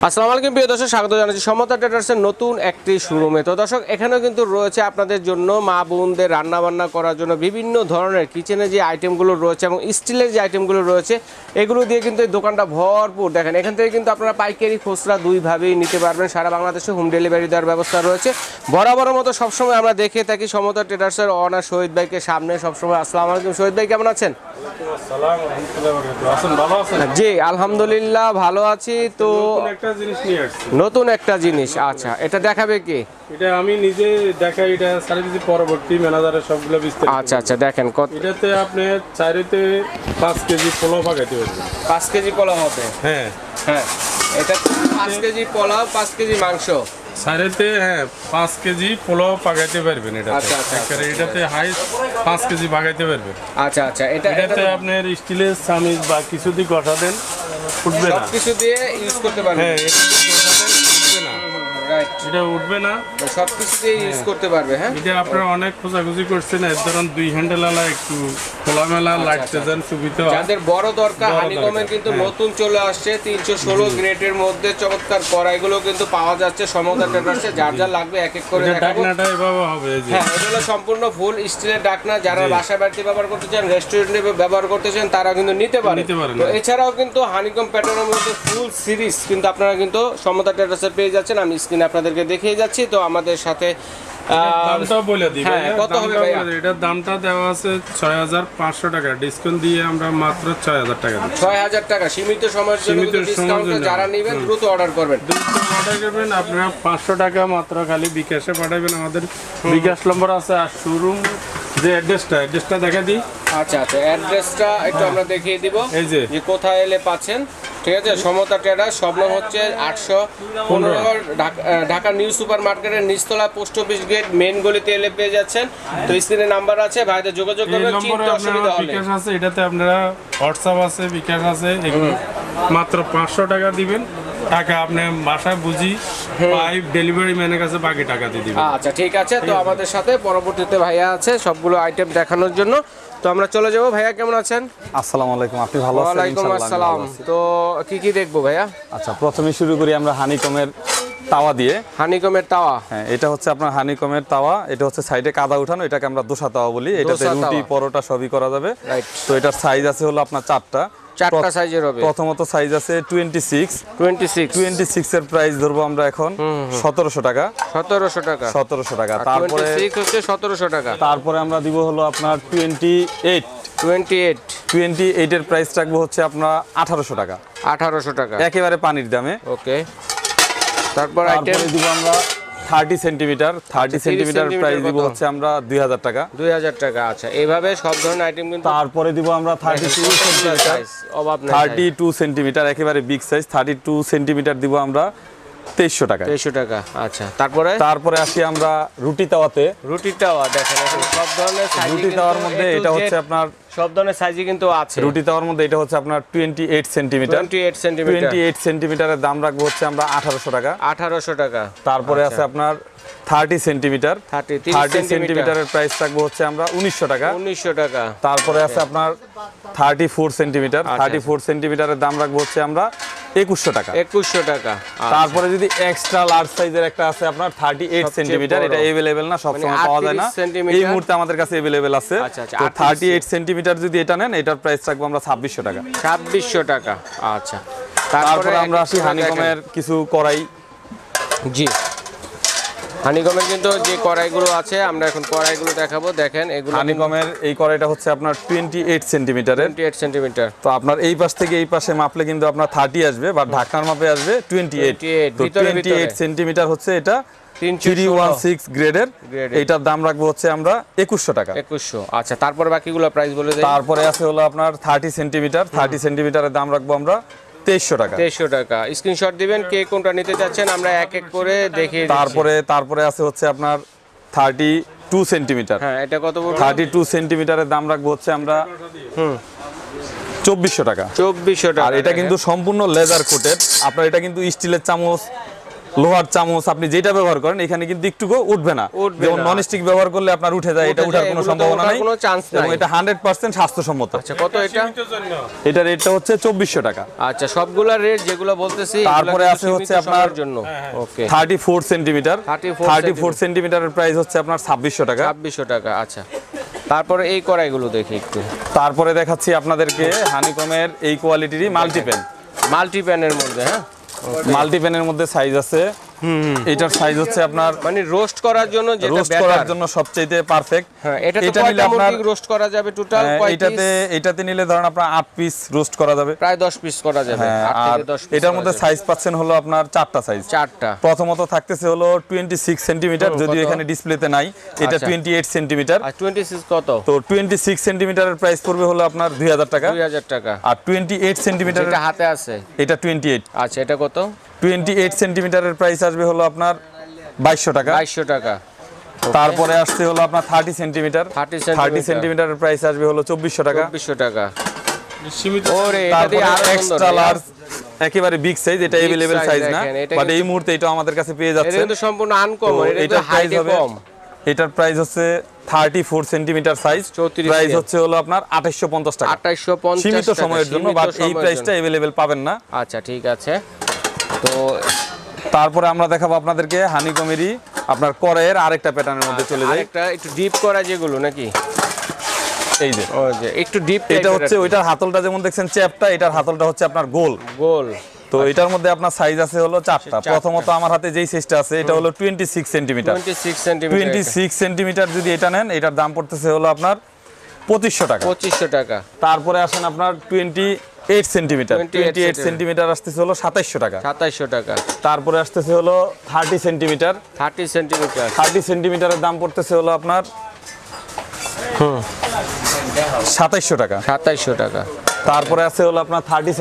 আসসালামু আলাইকুম প্রিয় দর্শক, স্বাগত জানাচ্ছি সমতা ট্রেডার্সের নতুন একটি শোরুমে। তো দর্শক, এখানেও কিন্তু রয়েছে আপনাদের জন্য মা বোনদের রান্নাবান্না করার জন্য বিভিন্ন ধরনের কিচেনের যে আইটেমগুলো রয়েছে এবং স্টিলের যে আইটেমগুলো রয়েছে, এগুলো দিয়ে কিন্তু এই দোকানটা ভরপুর। দেখেন, এখান থেকে কিন্তু আপনারা পাইকারি খুচরা দুইভাবেই নিতে পারবেন। সারা বাংলাদেশে হোম ডেলিভারি দেওয়ার ব্যবস্থা রয়েছে। বরাবরের মতো সবসময় আমরা দেখে থাকি সমতা ট্রেডার্সের অনার শহীদ ভাইকে সামনে সবসময়। আসসালামু আলাইকুম শহীদ ভাই, কেমন আছেন? জি আলহামদুলিল্লাহ ভালো আছি। তো নতুন একটা জিনিস, আচ্ছা এটা দেখাবে কি? এটা আমি নিজে দেখাই, এটা সার্ভিস পরবর্তী ম্যানেজারের সবগুলো বিস্তারিত। আচ্ছা আচ্ছা, দেখেন এটাতে আপনি চাইতে 5 কেজি পোলাও পাকাইতে পারবেন। 5 কেজি পোলাও হবে? হ্যাঁ হ্যাঁ, এটা 5 কেজি পোলাও, 5 কেজি মাংস সাইরেতে। হ্যাঁ, 5 কেজি পোলাও পাকাইতে পারবেন। এটা আচ্ছা আচ্ছা, এটাতে হাই 5 কেজি পাকাইতে পারবেন। আচ্ছা আচ্ছা, এটাতে আপনার স্টিলের চামিচ বা কিছু দিয়ে গঠা দেন, উঠবে না। সব কিছু দিয়ে ইউজ করতে পারবেন। হ্যাঁ, এটা উঠবে না, রাইট, এটা উঠবে না, সব কিছু দিয়ে ইউজ করতে পারবে। হ্যাঁ, এটা আপনারা অনেক খোঁজাখুঁজি করছেন। এর ধরুন 2 হ্যান্ডেল আলা একটু খোলামেলা লাগতে দেন, সুবিধা। যাদের বড় দরকার, হানিকমের কিন্তু নতুন চলে আসছে 316 গ্রেডের মধ্যে চমৎকার কড়াইগুলো কিন্তু পাওয়া যাচ্ছে সমতা ট্রেডার্সে। যার যা লাগবে এক এক করে দেখাবো। ঢাকনাটা এভাবে হবে। হ্যাঁ, এটা হলো সম্পূর্ণ ফুল স্টিলের ঢাকনা। যারা বাসা বাড়িতে ব্যবহার করতে চান, রেস্টুরেন্টে ব্যবহার করতে চান, তারা কিন্তু নিতে পারেন। তো এছাড়াও কিন্তু হানিকম প্যাটার্নের মধ্যে ফুল সিরিজ কিন্তু আপনারা কিন্তু সমতা ট্রেডার্সে পেয়ে যাচ্ছেন। আমি স্ক্রিনে আপনাদেরকে দেখিয়ে যাচ্ছি। তো আমাদের সাথে দামটা বলে দিই। কত হবে ভাই? এটার দামটা দেওয়া আছে 6500 টাকা, ডিসকাউন্ট দিয়ে আমরা মাত্র 6000 টাকা দিই। 6000 টাকা সীমিত সময়ের জন্য ডিসকাউন্ট। যারা নেবেন দ্রুত অর্ডার করবেন। আপনারা 500 টাকা মাত্র খালি বিকাশে পাঠাবেন। আমাদের বিকাশ নম্বর আছে। আর শোরুম যে অ্যাড্রেসটা দেখা দিই। আচ্ছা আচ্ছা, অ্যাড্রেসটা একটু আমরা দেখিয়ে দিব, এই যে কোথায় এলে পাচ্ছেন। ঠিক আছে, সমতা ট্রেডার্স, শপনাম হচ্ছে 815 ঢাকা নিউ সুপার মার্কেটের নিচতলা, পোস্ট অফিস গেট, মেইন গলিতে এলে পেয়ে যাচ্ছেন। তো স্ক্রিনে নাম্বার আছে, ভাইদের যোগাযোগ করবেন। চিন্তা অসুবিধা হলে বিকাশ আছে, এটাতে আপনারা হোয়াটসঅ্যাপ আছে, বিকাশ আছে। এগুলো মাত্র 500 টাকা দিবেন। টাকা আপনি বাসায় বুঝি পাইপ ডেলিভারি ম্যানের কাছে বাকি টাকা দিয়ে দিবেন। আচ্ছা ঠিক আছে। তো আমাদের সাথে পরবর্তীতে ভাইয়া আছে সবগুলো আইটেম দেখানোর জন্য। তো আমরা চলে যাবো। ভাইয়া কেমন আছেন? আসসালামু আলাইকুম, আপনি ভালো আছেন? ওয়ালাইকুম আসসালাম। তো কি কি দেখবো ভাইয়া? আচ্ছা, প্রথমে শুরু করি আমরা হানিকমের তাওয়া দিয়ে। হানিকমের তাওয়া? হ্যাঁ, এটা হচ্ছে আপনার হানিকমের তাওয়া। এটা হচ্ছে সাইডে কাদা উঠানো, এটাকে আমরা দোসা তাওয়া বলি। এটাতে রুটি পরোটা সবই করা যাবে। তো এটার সাইজ আছে হলো আপনার চারটা সাইজের হবে। প্রথমত সাইজ আছে 26 এর প্রাইস ধরবো আমরা এখন 1700 টাকা। 1700 টাকা। তারপরে 1700 টাকা। তারপরে আমরা দিব হলো আপনার 28 এর প্রাইস রাখবো হচ্ছে আপনার 1800 টাকা। 1800 টাকা একেবারে পানির দামে। ওকে। তারপর আইটেম দিব আমরা 30 সেন্টিমিটার প্রাইস দিব হচ্ছে আমরা 2000 টাকা। 2000 টাকা। আচ্ছা, এইভাবে সব ধরনের আইটেম কিন্তু। তারপরে দিব আমরা 32 সেন্টিমিটার, অভাব নাই। 32 সেন্টিমিটার একেবারে বিগ সাইজ। 32 সেন্টিমিটার দিব আমরা 2300 টাকা। 2300 টাকা। আচ্ছা, তারপরে আসি আমরা রুটি তাওয়াতে। রুটি তাওয়া দেখেন, সব ধরনের সাইজ। রুটি তাওয়ার মধ্যে এটা হচ্ছে আপনার সব ধরনের সাইজই কিন্তু আছে। রুটি তাওয়ার মধ্যে এটা হচ্ছে আপনার 28 সেন্টিমিটারের দাম রাখবো হচ্ছে আমরা 1800 টাকা। 1800 টাকা। তারপরে আছে আপনার 30 সেন্টিমিটার, 30 সেন্টিমিটারের প্রাইস রাখবো হচ্ছে আমরা 1900 টাকা। 1900 টাকা। তারপরে আছে আপনার 34 সেন্টিমিটারের দাম রাখবো হচ্ছে আমরা 2100 টাকা। 2100 টাকা। তারপরে যদি এক্সট্রা লার্জ সাইজের একটা আছে আপনার 38 সেন্টিমিটার, এটা अवेलेबल না, সব সময় পাওয়া যায় না। এই মুহূর্তে আমাদের কাছে अवेलेबल আছে। তো 38 সেন্টিমিটার যদি এটা নেন, এটার প্রাইস রাখবো আমরা 2600 টাকা। 2600 টাকা। আচ্ছা, তারপরে আমরা আসি হানিকমের কিছু কড়াই। জি, হানিকমের কিন্তু যে কড়াইগুলো আছে, আমরা এখন কড়াইগুলো দেখাবো। দেখেন, এগুলো হানিকমের এই কড়াইটা হচ্ছে আপনার 28 সেন্টিমিটারের। 28 সেন্টিমিটার। তো আপনার এই পাশ থেকে এই পাশে মাপলে কিন্তু আপনার 30 আসবে, বা ঢাকনার মাপে আসবে 28। তো 28 সেন্টিমিটার হচ্ছে এটা 316 গ্রেডের। এইটার দাম রাখবো হচ্ছে আমরা 2100 টাকা। 2100। আচ্ছা, তারপরে বাকিগুলো প্রাইস বলে দেই। তারপরে আছে হলো আপনার 30 সেন্টিমিটারের দাম রাখবো আমরা 2300 টাকা। 2300 টাকা। স্ক্রিনশট দিবেন কে কোনটা নিতে চাচ্ছেন, আমরা এক এক করে দেখিয়ে দিচ্ছি। তারপরে আছে হচ্ছে আপনার 32 সেন্টিমিটার। হ্যাঁ, এটা কত বড়? 32 সেন্টিমিটারের দাম রাখবো হচ্ছে আমরা 2400 টাকা। 2400 টাকা। আর এটা কিন্তু সম্পূর্ণ লেদার কোটেড। আপনার এটা কিন্তু স্টিলের চামচ লোহার চামচ আপনি যেটা ব্যবহার করেন এখানে কিন্তু একটুকু উঠবে না। যেমন ননস্টিক ব্যবহার করলে আপনার উঠে যায়, এটা উঠার কোনো সম্ভাবনা নাই, কোনো চান্স নাই, এবং এটা 100% স্বাস্থ্যসম্মত। আচ্ছা কত এটা? এটা রেটটা হচ্ছে 2400 টাকা। আচ্ছা সবগুলা রেট যেগুলো বলতেছি, তারপরে আছে হচ্ছে আপনার জন্য ওকে 34 সেন্টিমিটার, 34 সেন্টিমিটার সেন্টিমিটারের প্রাইস হচ্ছে আপনার 2600 টাকা। 2600 টাকা। আচ্ছা তারপরে এই কড়াইগুলো দেখি একটু। তারপরে দেখাচ্ছি আপনাদেরকে হানিকমের এই কোয়ালিটিরই মাল্টিপ্যান। মাল্টিপ্যানের মধ্যে, হ্যাঁ মাল্টিপ্যানের মধ্যে সাইজ আছে। এটার সাইজ হচ্ছে আপনার মানে রোস্ট করার জন্য, যেটা রোস্ট করার জন্য সবচেয়ে পারফেক্ট। হ্যাঁ এটা তো কয়টা মুরগি রোস্ট করা যাবে টোটাল? এটাতে নিলে ধরেন আপনার 8 পিস রোস্ট করা যাবে, প্রায় 10 পিস করা যাবে। আর এটার মধ্যে সাইজ পাচ্ছেন হলো আপনার 4টা সাইজ। 4টা। প্রথমত থাকতেছে হলো 26 সেন্টিমিটার, যদিও এখানে ডিসপ্লেতে নাই, এটা 28 সেন্টিমিটার। আর 26 কত? তো 26 সেন্টিমিটারের প্রাইস পড়বে হলো আপনার 2000 টাকা। 2000 টাকা। আর 28 সেন্টিমিটার এটা হাতে আছে, এটা 28। আচ্ছা এটা কত? 28 সেন্টিমিটারের প্রাইস আসবে হলো আপনার 2200 টাকা। 2200 টাকা। তারপরে আসছে হলো আপনার 30 সেন্টিমিটার, 30 সেন্টিমিটারের প্রাইস আসবে হলো 2400 টাকা। 2400 টাকা। ওরে এটা দিয়ে আরো এক্সট্রা লার্জ একেবারে বিগ সাইজ, এটা अवेलेबल সাইজ না, বাট এই মুহূর্তে এটা আমাদের কাছে পেয়ে যাচ্ছে। এটা কিন্তু সম্পূর্ণ আনকমন, এটা প্রাইস হাইটে হবে, কম। এটার প্রাইস হচ্ছে 34 সেন্টিমিটার সাইজ, 34 প্রাইস হচ্ছে হলো আপনার 2850 টাকা। 2850 সীমিত সময়ের জন্য, বাট এই প্রাইসটা अवेलेबल পাবেন না। আচ্ছা ঠিক আছে। তো তারপরে আমরা দেখাবো আপনাদেরকে হানিকমেরই আপনার কড়াইয়ের আরেকটা প্যাটার্নের মধ্যে চলে যায়, আরেকটা একটু ডিপ করা যেগুলো নাকি, এই যে ওই যে একটু ডিপ। এটা হচ্ছে ওইটার হাতলটা যেমন দেখছেন চ্যাপটা, এটার হাতলটা হচ্ছে আপনার গোল গোল। তো এটার মধ্যে আপনার সাইজ আছে হলো 4টা। প্রথমত আমার হাতে যেই সাইজটা আছে এটা হলো 26 সেন্টিমিটার। 26 সেন্টিমিটার যদি এটা নেন, এটার দাম পড়তেছে হলো আপনার 2500 টাকা। 2500 টাকা। তারপরে আসেন আপনার 28 সেন্টিমিটার, 28 সেন্টিমিটার আসতেছে হলো 2700 টাকা। 2700 টাকা। তারপরে আসতেছে হলো 30 সেন্টিমিটার, 30 সেন্টিমিটার। 30 সেন্টিমিটারের দাম পড়তেছে হলো আপনার 2700 টাকা। 2700 টাকা। তারপরে আছে হলো আপনার 32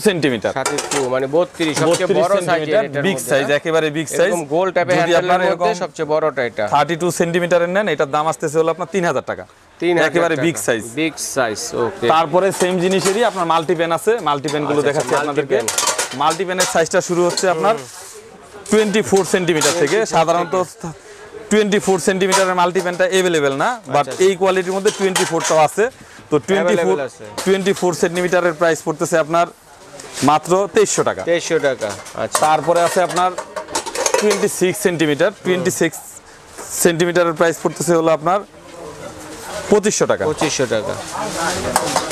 সেন্টিমিটার, 32 মানে 32 সবচেয়ে বড় সাইজ, এটা বিগ সাইজ, একেবারে বিগ সাইজ, এরকম গোল টাইপের হ্যান্ডেলের মধ্যে সবচেয়ে বড়টা এটা। 32 সেন্টিমিটারের নেন, এটার দাম আসতেছে হলো আপনার 3000 টাকা। 3000 একেবারে বিগ সাইজ, বিগ সাইজ। ওকে। তারপরে সেম জিনিসেরই আপনার মাল্টিপ্যান আছে, মাল্টিপ্যান গুলো দেখাচ্ছি আপনাদেরকে। মাল্টিপ্যানের সাইজটা শুরু হচ্ছে আপনার 24 সেন্টিমিটার থেকে। সাধারণত 24 সেন্টিমিটারের মাল্টিপ্যানটা अवेलेबल না, বাট এই কোয়ালিটির মধ্যে 24টাও আছে। তো 24 সেন্টিমিটারের প্রাইস পড়তেছে আপনার মাত্র 2300 টাকা। 2300 টাকা। আচ্ছা তারপরে আছে আপনার 26 সেন্টিমিটার, 26 সেন্টিমিটারের প্রাইস পড়তেছে হলো আপনার 2500 টাকা। 2500 টাকা।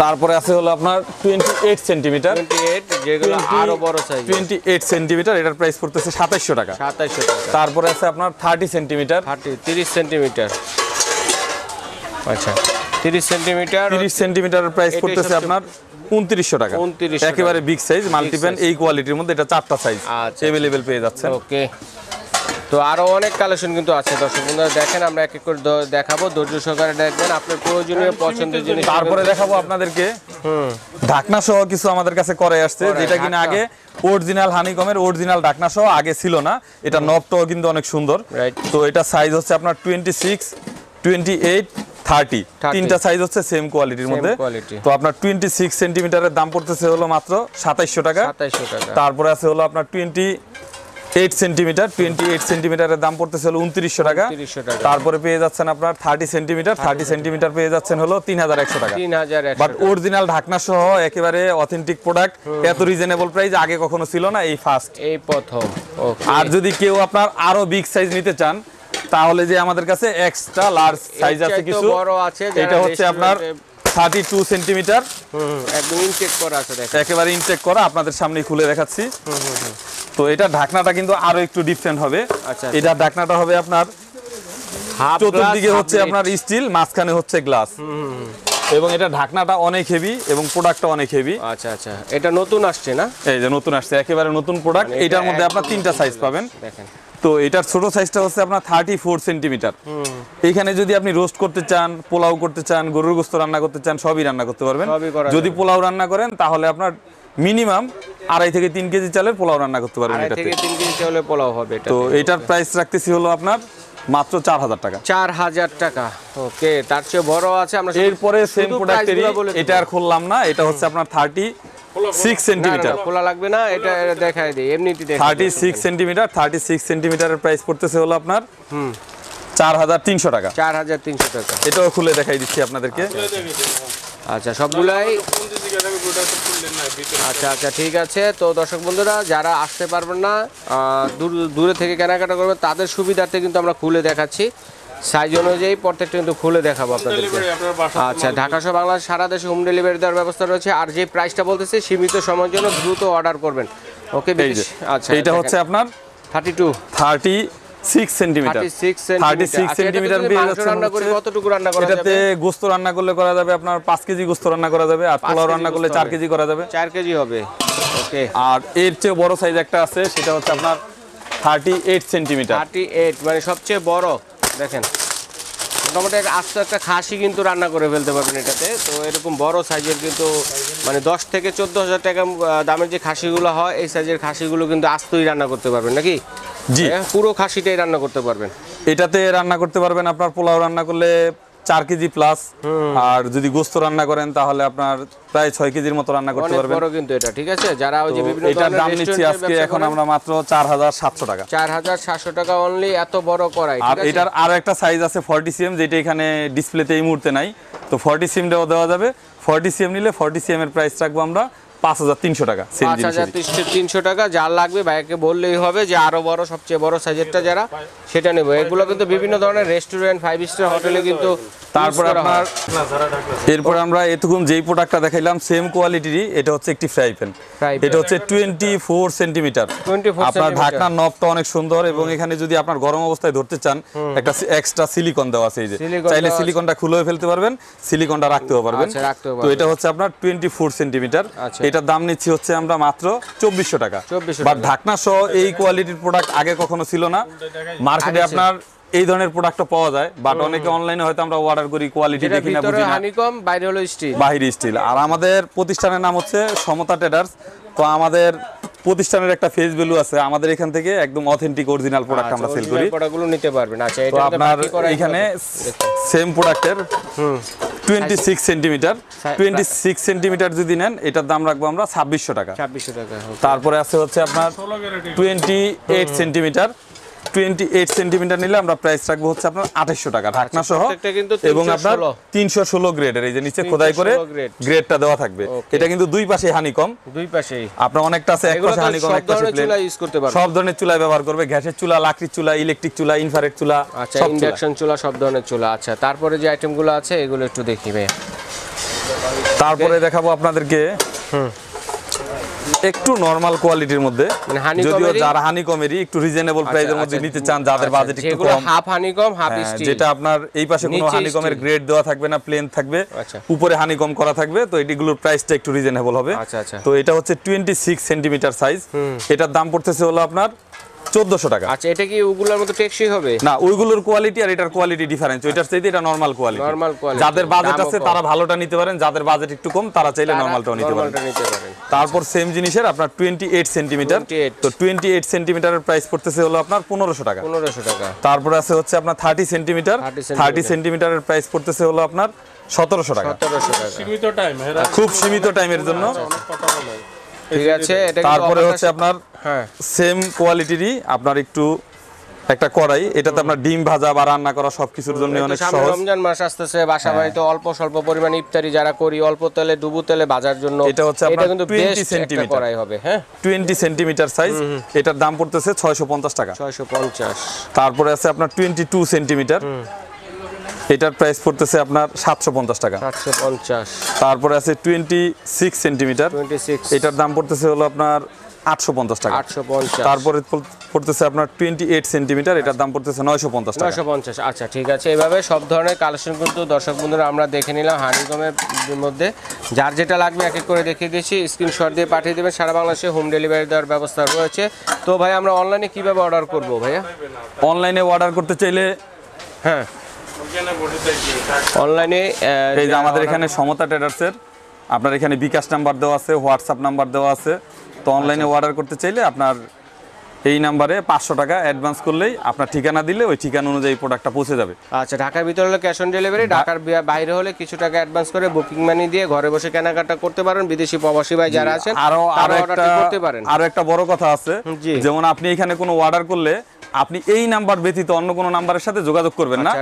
তারপরে আছে হলো আপনার 28 সেন্টিমিটার, 28 যেগুলো আরো বড় সাইজ, 28 সেন্টিমিটার, এটার প্রাইস পড়তেছে 2700 টাকা। 2700 টাকা। তারপরে আছে আপনার 30 সেন্টিমিটার, 30 সেন্টিমিটার। আচ্ছা 30 সেন্টিমিটার, 30 সেন্টিমিটারের প্রাইস পড়তেছে আপনার 2900 টাকা। 2900 একেবারে বিগ সাইজ মাল্টিপ্যান এই কোয়ালিটির মধ্যে, এটা 4টা সাইজ আচ্ছা अवेलेबल পেয়ে যাচ্ছেন। ওকে। তো আরো অনেক কালেকশন কিন্তু আছে, দর্শক বন্ধুরা দেখেন, আমরা এক এক করে দেখাবো, ধৈর্য সহকারে দেখবেন, আপনার প্রয়োজনীয় পছন্দের জিনিস। তারপরে দেখাবো আপনাদেরকে ঢাকনা সহ কিছু আমাদের কাছে করে আসছে, যেটা কিনা আগে অরিজিনাল হানিকমের অরিজিনাল ঢাকনা সহ আগে ছিল না। এটা নবটাও কিন্তু অনেক সুন্দর। তো এটা সাইজ হচ্ছে আপনার 26, 28, 30, তিনটা সাইজ হচ্ছে সেম কোয়ালিটির মধ্যে। তো আপনার 26 সেন্টিমিটারের দাম পড়তেছে হলো মাত্র 2700 টাকা। 2700 টাকা। তারপরে আছে হলো আপনার 28 সেন্টিমিটার, 28 সেন্টিমিটারের দাম পড়তেছে হলো 2900 টাকা। 2900 টাকা। তারপরে পেয়ে যাচ্ছেন আপনার 30 সেন্টিমিটার, 30 সেন্টিমিটার পেয়ে যাচ্ছেন হলো 3100 টাকা। 3100। বাট অরিজিনাল ঢাকনা সহ একেবারে অথেন্টিক প্রোডাক্ট, এত রিজনেবল প্রাইস আগে কখনো ছিল না, এই ফার্স্ট, এই প্রথম। ওকে। আর যদি কেউ আপনার আরো বিগ সাইজ নিতে চান, তাহলে যে আমাদের কাছে এক্সট্রা লার্জ সাইজ আছে কিছু, বড় আছে, এটা হচ্ছে আপনার 32 সেন্টিমিটার, একদম ইনটেক করা আছে, দেখেন একেবারে ইনটেক করা, আপনাদের সামনেই খুলে দেখাচ্ছি। তো এটা ঢাকনাটা কিন্তু আরো একটু ডিফারেন্ট হবে। আচ্ছা এটা ঢাকনাটা হবে আপনার চতুর্দিকে হচ্ছে আপনার স্টিল, মাঝখানে হচ্ছে গ্লাস, এবং এটা ঢাকনাটা অনেক হেভি এবং প্রোডাক্টটা অনেক হেভি। আচ্ছা আচ্ছা, এটা নতুন আসছে না? এই যে নতুন আসছে, একেবারে নতুন প্রোডাক্ট। এটার মধ্যে আপনার 3টা সাইজ পাবেন, দেখেন। তো এটার ছোট সাইজটা হচ্ছে আপনার 34 সেন্টিমিটার। এইখানে যদি আপনি রোস্ট করতে চান, পোলাও করতে চান, গরুর গোশত রান্না করতে চান, সবই রান্না করতে পারবেন। যদি পোলাও রান্না করেন তাহলে আপনার মিনিমাম 2.5 থেকে 3 কেজি চালের পোলাও রান্না করতে পারবেন। 2.5 থেকে 3 কেজি চালের পোলাও হবে এটা। তো এটার প্রাইস রাখতেছি হলো আপনার মাত্র 4000 টাকা। 4000 টাকা। ওকে, তার চেয়ে বড় আছে আমরা। এরপরে সেম প্রোডাক্টেরই, এটা আর খুললাম না, এটা হচ্ছে আপনার 6 সেন্টিমিটার, খোলা লাগবে না, এটা দেখাই দিই এমনিতে দেখাই 36 সেন্টিমিটার, 36 সেন্টিমিটারের প্রাইস পড়তেছে হলো আপনার 4300 টাকা। 4300 টাকা। এটাও খুলে দেখাই দিচ্ছি আপনাদেরকে। আচ্ছা সবগুলাই আচ্ছা আচ্ছা ঠিক আছে। তো দর্শক বন্ধুরা যারা আসতে পারবেন না, দূরে থেকে কেনাকাটা করবেন, তাদের সুবিধার্থে কিন্তু আমরা খুলে দেখাচ্ছি, সাইজ অনুযায়ী প্রত্যেকটা কিন্তু খুলে দেখাবো আপনাদেরকে। আচ্ছা ঢাকা সহ বাংলাদেশ সারা দেশে হোম ডেলিভারি দেওয়ার ব্যবস্থা রয়েছে। আর যে প্রাইসটা বলতেছে সীমিত সময়ের জন্য দ্রুত অর্ডার করবেন। ওকে আচ্ছা এটা হচ্ছে আপনার 36 সেন্টিমিটার, 36 সেন্টিমিটার রান্না করে কতটুকু রান্না করা যাবে? এটাতে গোশত রান্না করলে করা যাবে আপনার 5 কেজি গোশত রান্না করা যাবে, আর পোলাও রান্না করলে 4 কেজি করা যাবে। 4 কেজি হবে। ওকে। আর এর চেয়ে বড় সাইজ একটা আছে, সেটা হচ্ছে আপনার 38 সেন্টিমিটার। 38 মানে সবচেয়ে বড়। দেখেন মোটামুটি আস্ত একটা খাসি কিন্তু রান্না করে ফেলতে পারবেন এটাতে। তো এরকম বড় সাইজের কিন্তু মানে 10 থেকে 14,000 টাকা দামের যে খাসিগুলো হয়, এই সাইজের খাসিগুলো কিন্তু আস্তই রান্না করতে পারবেন নাকি? জি, পুরো খাসিটাই রান্না করতে পারবেন। এটাতে রান্না করতে পারবেন আপনার পোলাও রান্না করলে 4 কেজি প্লাস, আর যদি গোশত রান্না করেন তাহলে আপনার প্রায় 6 কেজির মতো রান্না করতে পারবেন। বড় কিন্তু এটা, ঠিক আছে। যারা ওই যে বিভিন্ন এটার দাম নিচ্ছি আজকে এখন আমরা মাত্র 4700 টাকা। 4700 টাকা অনলি, এত বড় কড়াই। আর এটার আরো একটা সাইজ আছে 40 সিএম, যেটা এখানে ডিসপ্লেতে এই মুহূর্তে নাই। তো 40 সিএমটাও দেওয়া যাবে। 40 সিএম নিলে 40 সিএম এর প্রাইস রাখবো আমরা 5300 টাকা। 5300 টাকা। যার লাগবে ভাইকে বললেই হবে যে আরো বড় সবচেয়ে বড় সাইজেরটা যারা, সেটা নেব। এগুলো কিন্তু বিভিন্ন ধরনের রেস্টুরেন্ট, 5 স্টার হোটেলে কিন্তু। তারপর আপনার এরপর আমরা এতক্ষণ যেই প্রোডাক্টটা দেখাইলাম সেম কোয়ালিটিরই, এটা হচ্ছে একটি ফ্রাই প্যান। এটা হচ্ছে 24 সেন্টিমিটার। আপনার ঢাকনার নবটা অনেক সুন্দর, এবং এখানে যদি আপনার গরম অবস্থায় ধরতে চান একটা এক্সট্রা সিলিকন দেওয়া আছে। এই যে চাইলে সিলিকনটা খুলে ফেলতে পারবেন, সিলিকনটা রাখতেও পারবেন। তো এটা হচ্ছে আপনার 24 সেন্টিমিটার। এটার দাম নিচ্ছি হচ্ছে আমরা মাত্র 2400 টাকা। বাট ঢাকনা সহ এই কোয়ালিটির প্রোডাক্ট আগে কখনো ছিল না মার্কেটে। আপনার এই ধরনের প্রোডাক্ট পাওয়া যায়, বাট অনেকে অনলাইনে হয়তো আমরা অর্ডার করি, কোয়ালিটি দেখি না, বুঝি না, হানিকম, বাইরে হলো স্টিল, বাহিরে স্টিল। আর আমাদের প্রতিষ্ঠানের নাম হচ্ছে সমতা ট্রেডার্স। তো আমাদের প্রতিষ্ঠানের একটা ফেস ভ্যালু আছে, আমাদের এখান থেকে একদম অথেন্টিক অরিজিনাল প্রোডাক্ট আমরা সেল করি। প্রোডাক্টগুলো নিতে পারবেন। আচ্ছা এটা আপনার এখানে সেম প্রোডাক্টের 26 সেন্টিমিটার, 26 সেন্টিমিটার যদি নেন এটার দাম রাখবো আমরা 2600 টাকা। 2600 টাকা। তারপরে আছে হচ্ছে আপনার 28 সেন্টিমিটার, 28 সেন্টিমিটার নিলে আমরা প্রাইস রাখবো হচ্ছে আপনার 2800 টাকা ঢাকনা সহ, এবং আপনার 316 গ্রেডের। এই যে নিচে খোদাই করে গ্রেডটা দেওয়া থাকবে। এটা কিন্তু দুই পাশে হানিকম, দুই পাশেই আপনার অনেকটা আছে, এক পাশে হানিকম, এক পাশে প্লেন। ইউজ করতে পারবেন, সব ধরনের চুলা ব্যবহার করবে, গ্যাসের চুলা, লাকড়ির চুলা, ইলেকট্রিক চুলা, ইনফ্রারেড চুলা, আচ্ছা ইন্ডাকশন চুলা, সব ধরনের চুলা। আচ্ছা তারপরে যে আইটেমগুলো আছে এগুলো একটু দেখি ভাই। তারপরে দেখাবো আপনাদেরকে একটু নরমাল কোয়ালিটির মধ্যে, যদিও যারা হানিকমেরই একটু রিজনেবল প্রাইসের মধ্যে নিতে চান, যাদের বাজেট একটু কম, হাফ হানিকম হাফ স্টিল, যেটা আপনার এই পাশে কোনো হানিকমের গ্রেড দেওয়া থাকবে না, প্লেন থাকবে, উপরে হানিকম করা থাকবে। তো এগুলোর প্রাইসটা একটু রিজনেবল হবে। তো এটা হচ্ছে 26 সেন্টিমিটার সাইজ। এটার দাম পড়তেছে হলো আপনার 1400 টাকা। আচ্ছা এটা কি ওগুলোর মতো টেকসই হবে? না, ওইগুলোর কোয়ালিটি আর এটার কোয়ালিটি ডিফারেন্স। ওইটার চাইতে এটা নরমাল কোয়ালিটি। যাদের বাজেট আছে তারা ভালোটা নিতে পারেন, যাদের বাজেট একটু কম তারা চাইলে নরমালটাও নিতে পারেন। তারপর সেম জিনিসের আপনার 28 সেন্টিমিটার। তো 28 সেন্টিমিটারের প্রাইস পড়তেছে হলো আপনার 1500 টাকা। 1500 টাকা। তারপর আছে হচ্ছে আপনার 30 সেন্টিমিটার। 30 সেন্টিমিটারের প্রাইস পড়তেছে হলো আপনার 1700 টাকা। 1700 টাকা। সীমিত টাইম, খুব সীমিত টাইমের জন্য। ঠিক আছে। এটা তারপরে হচ্ছে আপনার সেম কোয়ালিটিরই আপনার একটু একটা কড়াই, এটাতে আপনার ডিম ভাজা বা রান্না করা সবকিছুর জন্য অনেক সহজ। রমজান মাস আসতেছে, বাসা বাড়িতে অল্প স্বল্প পরিমাণে ইফতারি যারা করি, অল্প তেলে ডুবু তেলে ভাজার জন্য এটা হচ্ছে আপনার 20 সেন্টিমিটার কড়াই হবে। হ্যাঁ 20 সেন্টিমিটার সাইজ। এটার দাম পড়তেছে 650 টাকা। 650। তারপরে আছে আপনার 22 সেন্টিমিটার। এটার প্রাইস পড়তেছে আপনার 750 টাকা। 750। তারপরে আছে 26 সেন্টিমিটার। 26। এটার দাম পড়তেছে হলো আপনার 850 টাকা। 850। তারপরে পড়তেছে আপনার 28 সেন্টিমিটার। এটার দাম পড়তেছে 950 টাকা। 950। আচ্ছা ঠিক আছে। এইভাবে সব ধরনের কালেকশন কিন্তু দর্শক বন্ধুরা আমরা দেখে নিলাম হানিকমের মধ্যে। যার যেটা লাগবে এক এক করে দেখিয়ে দিয়েছি, স্ক্রিনশট দিয়ে পাঠিয়ে দেবেন। সারা বাংলাদেশে হোম ডেলিভারি দেওয়ার ব্যবস্থা রয়েছে। তো ভাই আমরা অনলাইনে কিভাবে অর্ডার করব ভাইয়া? অনলাইনে অর্ডার করতে চাইলে হ্যাঁ অনলাইনে এই যে আমাদের এখানে সমতা ট্রেডার্সের আপনার এখানে বিকাশ নাম্বার দেওয়া আছে, হোয়াটসঅ্যাপ নাম্বার দেওয়া আছে। তো অনলাইনে অর্ডার করতে চাইলে আপনার এই নাম্বারে 500 টাকা অ্যাডভান্স করলেই আপনার ঠিকানা দিলে ওই ঠিকানা অনুযায়ী প্রোডাক্টটা পৌঁছে যাবে। আচ্ছা, ঢাকার ভিতরে হলে ক্যাশ অন ডেলিভারি, ঢাকার বাইরে হলে কিছু টাকা অ্যাডভান্স করে বুকিং মানি দিয়ে ঘরে বসে কেনাকাটা করতে পারেন। বিদেশি প্রবাসী ভাই যারা আছেন আরো একটা বড় কথা আছে, যেমন আপনি এখানে কোনো অর্ডার করলে আপনি এই নাম্বার ব্যতীত অন্য কোনো নাম্বারের সাথে যোগাযোগ করবেন না।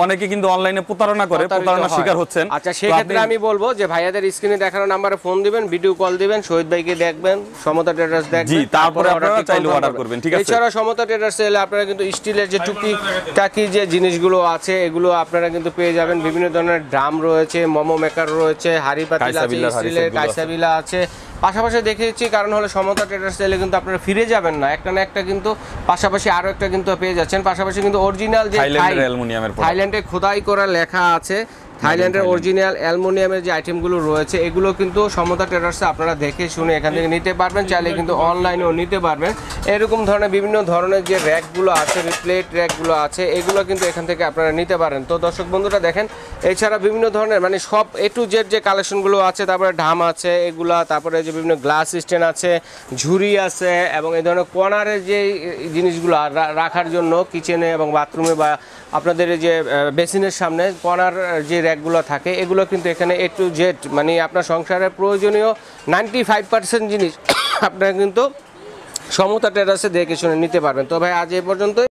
অনেকে কিন্তু অনলাইনে প্রতারণা করে, প্রতারণার শিকার হচ্ছেন। আচ্ছা, সেই ক্ষেত্রে আমি বলবো যে ভাইয়াদের স্ক্রিনে দেখানো নাম্বারে ফোন দিবেন, ভিডিও কল দিবেন, শহীদ ভাইকে দেখবেন, সমতা ট্রেডার্স দেখবেন, জি, তারপরে আপনারা চাইলে অর্ডার করবেন। ঠিক আছে, এছাড়া সমতা ট্রেডার্সে এলে আপনারা কিন্তু স্টিলের যে টুকিটাকি যে জিনিসগুলো আছে এগুলো আপনারা কিন্তু পেয়ে যাবেন। বিভিন্ন ধরনের ড্রাম রয়েছে, মোমো মেকার রয়েছে, হাড়ি পাতিল আছে, স্টিলের কাইসাবিলা আছে। পাশাপাশি দেখিয়েছি কারণ হলো সমতা ট্রেডার্স এলে কিন্তু আপনারা ফিরে যাবেন না, একটা না একটা কিন্তু পাশাপাশি আরো একটা কিন্তু পেয়ে যাচ্ছেন। পাশাপাশি কিন্তু অরিজিনাল যে থাইল্যান্ডে খোদাই করা লেখা আছে, থাইল্যান্ডের অরিজিনাল অ্যালুমিনিয়ামের যে আইটেমগুলো রয়েছে এগুলো কিন্তু সমতা ট্রেডার্সে আপনারা দেখে শুনে এখান থেকে নিতে পারবেন। চাইলে কিন্তু অনলাইনেও নিতে পারবেন। এরকম ধরনের বিভিন্ন ধরনের যে র্যাকগুলো আছে, প্লেট র্যাকগুলো আছে, এগুলো কিন্তু এখান থেকে আপনারা নিতে পারেন। তো দর্শক বন্ধুরা দেখেন, এছাড়া বিভিন্ন ধরনের মানে সব এ টু জেড যে কালেকশনগুলো আছে, তারপরে ঢাম আছে এগুলা, তারপরে যে বিভিন্ন গ্লাস স্ট্যান্ড আছে, ঝুড়ি আছে, এবং এই ধরনের কর্নারের যে জিনিসগুলো রাখার জন্য কিচেনে এবং বাথরুমে বা আপনাদের যে বেসিনের সামনে কর্নার যে র্যাকগুলো থাকে এগুলো কিন্তু এখানে এ টু জেড মানে আপনার সংসারের প্রয়োজনীয় 95% জিনিস আপনারা কিন্তু সমতা ট্রেডার্সে দেখে শুনে নিতে পারবেন। তো ভাই আজ এই পর্যন্তই।